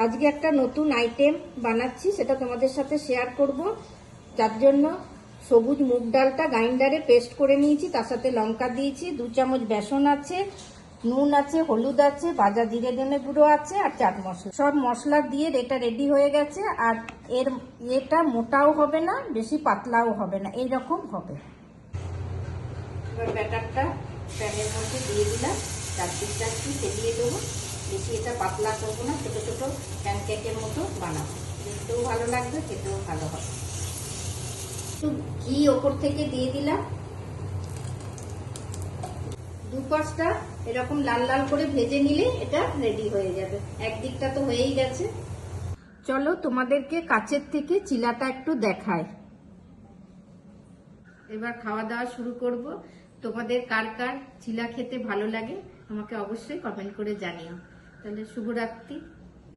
আজকে একটা নতুন আইটেম বানাচ্ছি, সেটা তোমাদের সাথে শেয়ার করব। যার জন্য সবুজ মুগ ডালটা গ্রাইন্ডারে পেস্ট করে নিয়েছি, তার সাথে লঙ্কা দিয়েছি, 2 চামচ বেসন আছে, নুন আছে, হলুদ আছে, ভাজা জিরে ধনে গুঁড়ো আছে আর চাট মশলা। সব মশলা দিয়ে এটা রেডি হয়ে গেছে। আর এটা মোটাও হবে না, বেশি পাতলাও হবে না, এইরকম হবে। এবার ব্যাটারটা প্যানের মধ্যে দিয়ে দিলাম, চারদিকটা একটু ফেলিয়ে দেবো। বেশি এটা পাতলা করবো না, ছোটো ছোটো প্যানকেকের মতো বানাবো। দেখতেও ভালো লাগবে, খেতেও ভালো হবে। একটু ঘি ওপর থেকে দিয়ে দিলাম। 2 পাশটা এরকম লাল লাল করে ভেজে নিলে এটা রেডি হয়ে যাবে। একদিকটা তো হয়েই গেছে। চলো তোমাদেরকে কাছের থেকে চিলাটা একটু দেখায়। এবার খাওয়া দাওয়া শুরু করব। তোমাদের কার কার চিলা খেতে ভালো লাগে আমাকে অবশ্যই কমেন্ট করে জানিও। তাহলে শুভরাত্রি।